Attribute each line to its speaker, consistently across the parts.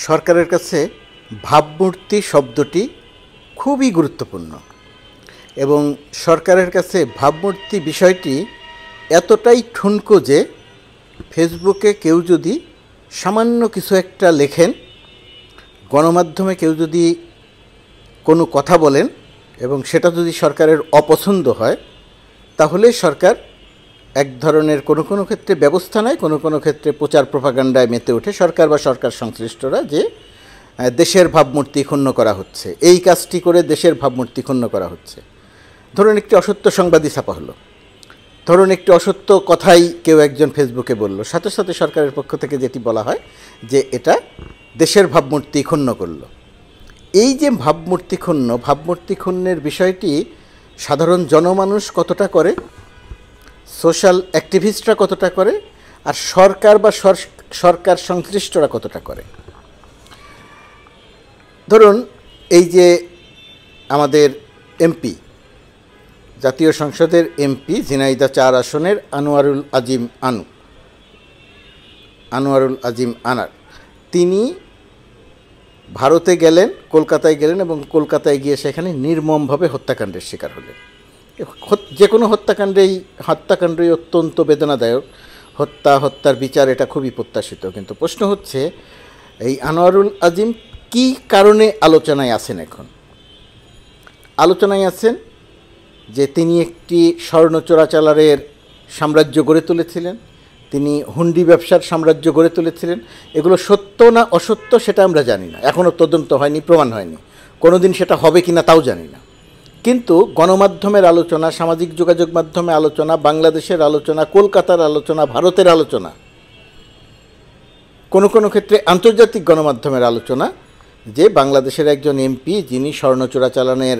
Speaker 1: সরকারের কাছে ভাবমূর্তি শব্দটি খুবই গুরুত্বপূর্ণ এবং সরকারের কাছে ভাবমূর্তি বিষয়টি এতটাই ঠুনকো যে ফেসবুকে কেউ যদি সামান্য কিছু একটা লেখেন, গণমাধ্যমে কেউ যদি কোনো কথা বলেন এবং সেটা যদি সরকারের অপছন্দ হয়, তাহলে সরকার এক ধরনের কোনো কোনো ক্ষেত্রে ব্যবস্থা নেয়, কোনো কোনো ক্ষেত্রে প্রচার প্রপাগান্ডায় মেতে ওঠে সরকার বা সরকার সংশ্লিষ্টরা, যে দেশের ভাবমূর্তি ক্ষুণ্ণ করা হচ্ছে, এই কাজটি করে দেশের ভাবমূর্তি ক্ষুণ্ণ করা হচ্ছে। ধরুন একটি অসত্য সংবাদই ছাপা হলো, ধরুন একটি অসত্য কথাই কেউ একজন ফেসবুকে বলল, সাথে সাথে সরকারের পক্ষ থেকে যেটি বলা হয় যে এটা দেশের ভাবমূর্তি ক্ষুণ্ণ করলো। এই যে ভাবমূর্তি ক্ষুণ্ণের বিষয়টি সাধারণ জনমানুষ কতটা করে, সোশ্যাল অ্যাক্টিভিস্টরা কতটা করে, আর সরকার বা সরকার সংশ্লিষ্টরা কতটা করে। ধরুন এই যে আমাদের এমপি, জাতীয় সংসদের এমপি ঝিনাইদহ ৪ আসনের আনোয়ারুল আজিম আনার, তিনি ভারতে গেলেন, কলকাতায় গেলেন এবং কলকাতায় গিয়ে সেখানে নির্মমভাবে হত্যাকাণ্ডের শিকার হলেন। যে কোনো হত্যাকাণ্ডই অত্যন্ত বেদনাদায়ক, হত্যার বিচার এটা খুবই প্রত্যাশিত। কিন্তু প্রশ্ন হচ্ছে এই আনোয়ারুল আজিম কী কারণে আলোচনায় আছেন? এখন আলোচনায় আছেন যে তিনি একটি স্বর্ণ চোরাচালানের সাম্রাজ্য গড়ে তুলেছিলেন, তিনি হুন্ডি ব্যবসার সাম্রাজ্য গড়ে তুলেছিলেন। এগুলো সত্য না অসত্য সেটা আমরা জানি না, এখনও তদন্ত হয়নি, প্রমাণ হয়নি, কোনো দিন সেটা হবে কি না তাও জানি না। কিন্তু গণমাধ্যমের আলোচনা, সামাজিক যোগাযোগ মাধ্যমে আলোচনা, বাংলাদেশের আলোচনা, কলকাতার আলোচনা, ভারতের আলোচনা, কোনো কোনো ক্ষেত্রে আন্তর্জাতিক গণমাধ্যমের আলোচনা যে বাংলাদেশের একজন এমপি, যিনি স্বর্ণ চোরাচালানের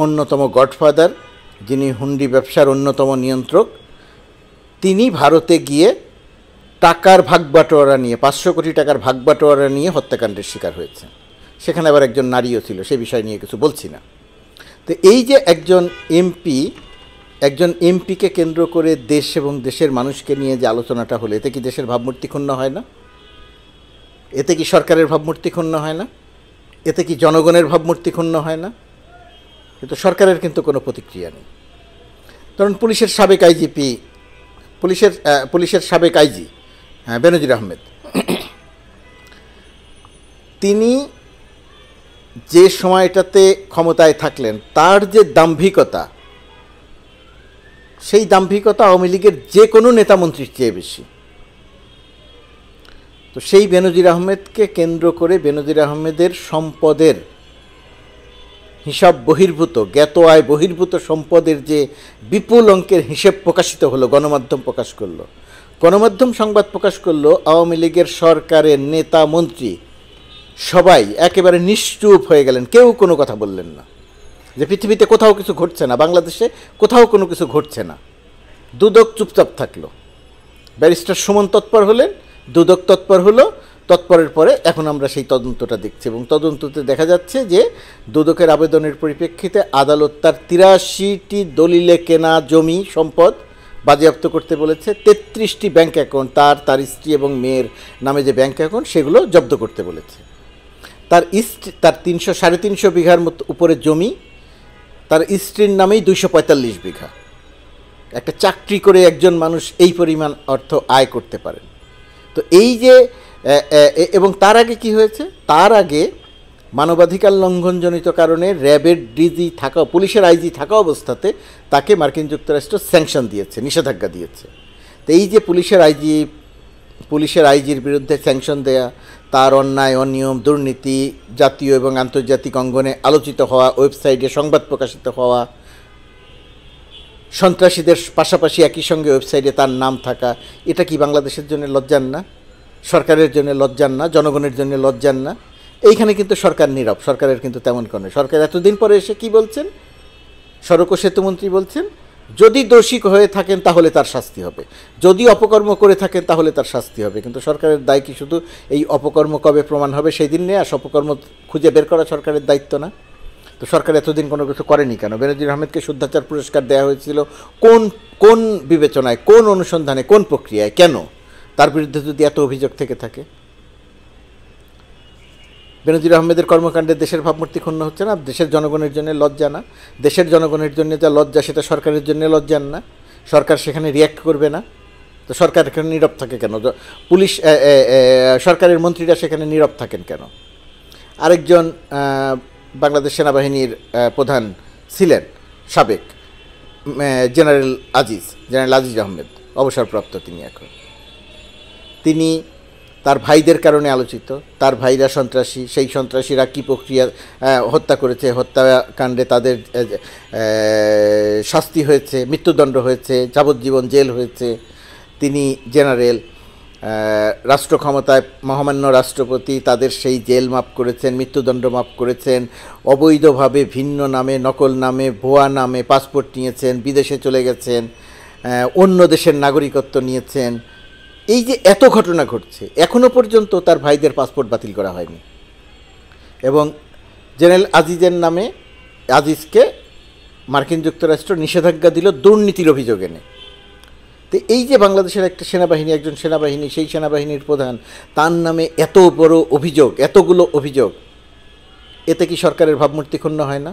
Speaker 1: অন্যতম গডফাদার, যিনি হুন্ডি ব্যবসার অন্যতম নিয়ন্ত্রক, তিনি ভারতে গিয়ে টাকার ভাগবাটোয়ারা নিয়ে, 500 কোটি টাকার ভাগবাটোয়ারা নিয়ে হত্যাকাণ্ডের শিকার হয়েছে। সেখানে আবার একজন নারীও ছিল, সে বিষয় নিয়ে কিছু বলছি না। তো এই যে একজন এমপিকে কেন্দ্র করে দেশ এবং দেশের মানুষকে নিয়ে যে আলোচনাটা হলো, এতে কি দেশের ভাবমূর্তি ক্ষুণ্ণ হয় না? এতে কি সরকারের ভাবমূর্তি ক্ষুণ্ণ হয় না? এতে কি জনগণের ভাবমূর্তি ক্ষুণ্ণ হয় না? কিন্তু সরকারের কিন্তু কোনো প্রতিক্রিয়া নেই। ধরুন পুলিশের সাবেক আইজি বেনজির আহমেদ, তিনি যে সময়টাতে ক্ষমতায় থাকলেন, তার যে দাম্ভিকতা, সেই দাম্ভিকতা আওয়ামী লীগের যে কোনো নেতামন্ত্রীর চেয়ে বেশি। তো সেই বেনজির আহমেদকে কেন্দ্র করে বেনজির আহমেদের সম্পদের হিসাব বহির্ভূত, জ্ঞাত আয় বহির্ভূত সম্পদের যে বিপুল অঙ্কের হিসেব প্রকাশিত হলো, গণমাধ্যম সংবাদ প্রকাশ করলো, আওয়ামী লীগের সরকারের নেতা মন্ত্রী সবাই একেবারে নিশ্চুপ হয়ে গেলেন, কেউ কোনো কথা বললেন না, যে পৃথিবীতে কোথাও কিছু ঘটছে না, বাংলাদেশে কোথাও কোনো কিছু ঘটছে না। দুদক চুপচাপ থাকলো, ব্যারিস্টার সুমন তৎপর হলেন, দুদক তৎপর হলো, তৎপরের পরে এখন আমরা সেই তদন্তটা দেখছি এবং তদন্ততে দেখা যাচ্ছে যে দুদকের আবেদনের পরিপ্রেক্ষিতে আদালত তার 83টি দলিলে কেনা জমি সম্পদ বাজেয়াপ্ত করতে বলেছে, 33টি ব্যাঙ্ক অ্যাকাউন্ট, তার স্ত্রী এবং মেয়ের নামে যে ব্যাঙ্ক অ্যাকাউন্ট সেগুলো জব্দ করতে বলেছে। তার 300-350 বিঘার মতো উপরে জমি তার স্ত্রীর নামেই 245 বিঘা। একটা চাকরি করে একজন মানুষ এই পরিমাণ অর্থ আয় করতে পারেন। তো এই যে এবং তার আগে কি হয়েছে, তার আগে মানবাধিকার লঙ্ঘনজনিত কারণে র্যাবের ডিজি থাকা, পুলিশের আইজি থাকা অবস্থাতে তাকে মার্কিন যুক্তরাষ্ট্র স্যাংশন দিয়েছে, নিষেধাজ্ঞা দিয়েছে। তো এই যে পুলিশের আইজির বিরুদ্ধে স্যাংশন দেয়া, তার অন্যায়, অনিয়ম, দুর্নীতি, জাতীয় এবং আন্তর্জাতিক অঙ্গনে আলোচিত হওয়া, ওয়েবসাইটে সংবাদ প্রকাশিত হওয়া, সন্ত্রাসীদের পাশাপাশি একই সঙ্গে ওয়েবসাইটে তার নাম থাকা, এটা কি বাংলাদেশের জন্য লজ্জার না? সরকারের জন্য লজ্জার না? জনগণের জন্য লজ্জার না? এইখানে কিন্তু সরকার নীরব, সরকারের কিন্তু তেমন কোনো। সরকার এতদিন পরে এসে কি বলছেন, সড়ক ও সেতুমন্ত্রী বলছেন যদি দোষী হয়ে থাকেন তাহলে তার শাস্তি হবে, যদি অপকর্ম করে থাকেন তাহলে তার শাস্তি হবে। কিন্তু সরকারের দায় কি শুধু এই অপকর্ম কবে প্রমাণ হবে সেই দিন নিয়ে অপকর্ম খুঁজে বের করা সরকারের দায়িত্ব না? তো সরকার এতদিন কোনো কিছু করেনি কেন? বেনজির আহমেদকে শুদ্ধাচার পুরস্কার দেওয়া হয়েছিল কোন বিবেচনায়, কোন অনুসন্ধানে, কোন প্রক্রিয়ায়, কেন? তার বিরুদ্ধে যদি এত অভিযোগ থেকে থাকে, বেনজির আহমেদের কর্মকাণ্ডে দেশের ভাবমূর্তি ক্ষুণ্ণ হচ্ছে না? দেশের জনগণের জন্য লজ্জা না? দেশের জনগণের জন্য যা লজ্জা সেটা সরকারের জন্য লজ্জান না? সরকার সেখানে রিয়্যাক্ট করবে না? তো সরকার এখানে নীরব থাকে কেন? পুলিশ সরকারের মন্ত্রীরা সেখানে নীরব থাকেন কেন? আরেকজন বাংলাদেশ সেনাবাহিনীর প্রধান ছিলেন সাবেক জেনারেল আজিজ আহমেদ, অবসরপ্রাপ্ত তিনি এখন। তিনি তার ভাইদের কারণে আলোচিত। তার ভাইরা সন্ত্রাসী, সেই সন্ত্রাসীরা কী প্রক্রিয়া হত্যা করেছে, হত্যাকাণ্ডে তাদের শাস্তি হয়েছে, মৃত্যুদণ্ড হয়েছে, যাবজ্জীবন জেল হয়েছে। তিনি জেনারেল, রাষ্ট্র ক্ষমতায় মহামান্য রাষ্ট্রপতি তাদের সেই জেল মাফ করেছেন, মৃত্যুদণ্ড মাফ করেছেন। অবৈধভাবে ভিন্ন নামে, নকল নামে, ভুয়া নামে পাসপোর্ট নিয়েছেন, বিদেশে চলে গেছেন, অন্য দেশের নাগরিকত্ব নিয়েছেন। এই যে এত ঘটনা ঘটছে, এখনও পর্যন্ত তার ভাইদের পাসপোর্ট বাতিল করা হয়নি। এবং জেনারেল আজিজের নামে, আজিজকে মার্কিন যুক্তরাষ্ট্র নিষেধাজ্ঞা দিল দুর্নীতির অভিযোগ এনে। তো এই যে বাংলাদেশের একটা সেনাবাহিনী, একজন সেনাবাহিনী, সেই সেনাবাহিনীর প্রধান, তার নামে এত বড় অভিযোগ, এতগুলো অভিযোগ, এতে কি সরকারের ভাবমূর্তি ক্ষুণ্ণ হয় না?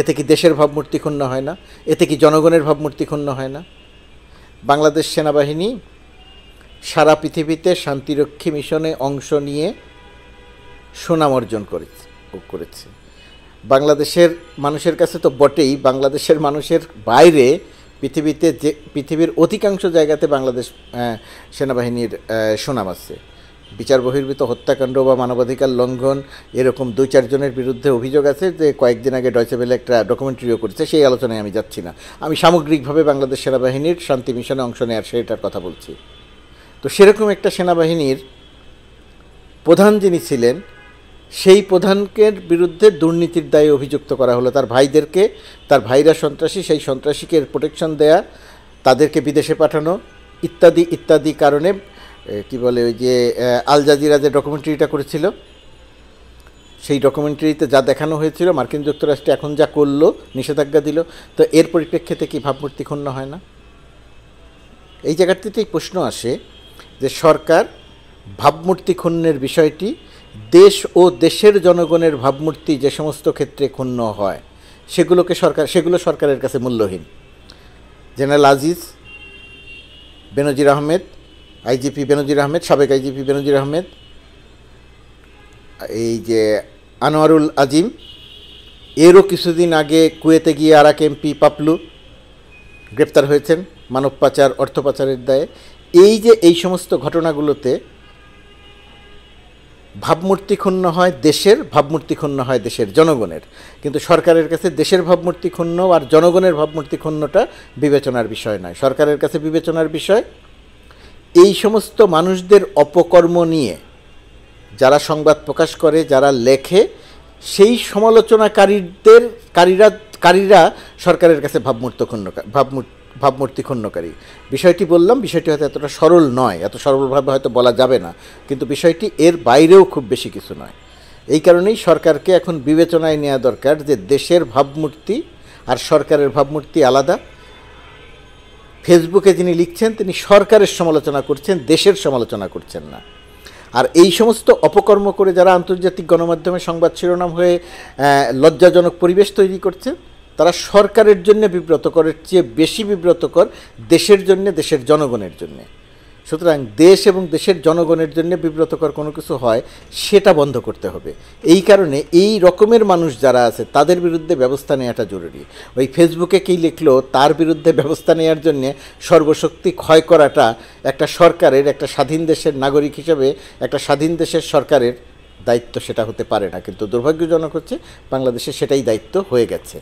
Speaker 1: এতে কি দেশের ভাবমূর্তি ক্ষুণ্ণ হয় না? এতে কি জনগণের ভাবমূর্তি ক্ষুণ্ণ হয় না? বাংলাদেশ সেনাবাহিনী সারা পৃথিবীতে শান্তিরক্ষী মিশনে অংশ নিয়ে সুনাম অর্জন করেছে। বাংলাদেশের মানুষের কাছে তো বটেই, বাংলাদেশের মানুষের বাইরে পৃথিবীর অধিকাংশ জায়গাতে বাংলাদেশ সেনাবাহিনীর সুনাম আছে। বিচার বহির্ভূত হত্যাকাণ্ড বা মানবাধিকার লঙ্ঘন এরকম 2-4 জনের বিরুদ্ধে অভিযোগ আছে, যে কয়েকদিন আগে ডয়চে ভেলে একটা ডকুমেন্টারিও করেছে, সেই আলোচনায় আমি যাচ্ছি না। আমি সামগ্রিকভাবে বাংলাদেশ সেনাবাহিনীর শান্তি মিশনে অংশ নেওয়ার সেটার কথা বলছি। তো সেরকম একটা সেনাবাহিনীর প্রধান যিনি ছিলেন, সেই প্রধানকে বিরুদ্ধে দুর্নীতির দায়ে অভিযুক্ত করা হলো। তার ভাইদেরকে, তার ভাইরা সন্ত্রাসী, সেই সন্ত্রাসীকে প্রোটেকশন দেয়া, তাদেরকে বিদেশে পাঠানো, ইত্যাদি ইত্যাদি কারণে কি বলে, ওই যে আল জাজিরা যে ডকুমেন্টারিটা করেছিল, সেই ডকুমেন্টারিতে যা দেখানো হয়েছিল, মার্কিন যুক্তরাষ্ট্র এখন যা করলো, নিষেধাজ্ঞা দিল, তো এর পরিপ্রেক্ষিতে কি ভাবমূর্তি ক্ষুণ্ণ হয় না? এই জায়গাটিতেই প্রশ্ন আসে যে সরকার ভাবমূর্তি ক্ষুণ্ণের বিষয়টি, দেশ ও দেশের জনগণের ভাবমূর্তি যে সমস্ত ক্ষেত্রে ক্ষুণ্ণ হয় সেগুলো সরকারের কাছে মূল্যহীন। জেনারেল আজিজ, বেনজির আহমেদ, আইজিপি বেনজির আহমেদ, সাবেক আইজিপি বেনজির আহমেদ, এই যে আনোয়ারুল আজিম, এরও কিছুদিন আগে কুয়েতে গিয়ে আরাক এমপি পাপলু গ্রেপ্তার হয়েছেন মানব পাচার, অর্থ পাচারের দায়ে। এই যে এই সমস্ত ঘটনাগুলোতে ভাবমূর্তি ক্ষুণ্ণ হয় দেশের, ভাবমূর্তি ক্ষুণ্ণ হয় দেশের জনগণের, কিন্তু সরকারের কাছে দেশের ভাবমূর্তি ক্ষুণ্ণ আর জনগণের ভাবমূর্তি ক্ষুণ্ণটা বিবেচনার বিষয় নয়। সরকারের কাছে বিবেচনার বিষয় এই সমস্ত মানুষদের অপকর্ম নিয়ে যারা সংবাদ প্রকাশ করে, যারা লেখে, সেই সমালোচনাকারীরা সরকারের কাছে ভাবমূর্তি ক্ষুণ্ণকারী। বিষয়টি বললাম, বিষয়টি হয়তো এতটা সরল নয়, এত সরলভাবে হয়তো বলা যাবে না, কিন্তু বিষয়টি এর বাইরেও খুব বেশি কিছু নয়। এই কারণেই সরকারকে এখন বিবেচনায় নেওয়া দরকার যে দেশের ভাবমূর্তি আর সরকারের ভাবমূর্তি আলাদা। ফেসবুকে যিনি লিখছেন তিনি সরকারের সমালোচনা করছেন, দেশের সমালোচনা করছেন না। আর এই সমস্ত অপকর্ম করে যারা আন্তর্জাতিক গণমাধ্যমে সংবাদ শিরোনাম হয়ে লজ্জাজনক পরিবেশ তৈরি করছে, তারা সরকারের জন্য বিব্রতকরের চেয়ে বেশি বিব্রতকর দেশের জন্য, দেশের জনগণের জন্য। সুতরাং দেশ এবং দেশের জনগণের জন্য বিব্রতকর কোনো কিছু হয় সেটা বন্ধ করতে হবে। এই কারণে এই রকমের মানুষ যারা আছে তাদের বিরুদ্ধে ব্যবস্থা নেওয়াটা জরুরি। ওই ফেসবুকে কী লিখলো তার বিরুদ্ধে ব্যবস্থা নেওয়ার জন্যে সর্বশক্তি ক্ষয় করাটা একটা সরকারের, একটা স্বাধীন দেশের নাগরিক হিসেবে একটা স্বাধীন দেশের সরকারের দায়িত্ব সেটা হতে পারে না। কিন্তু দুর্ভাগ্যজনক হচ্ছে বাংলাদেশে সেটাই দায়িত্ব হয়ে গেছে।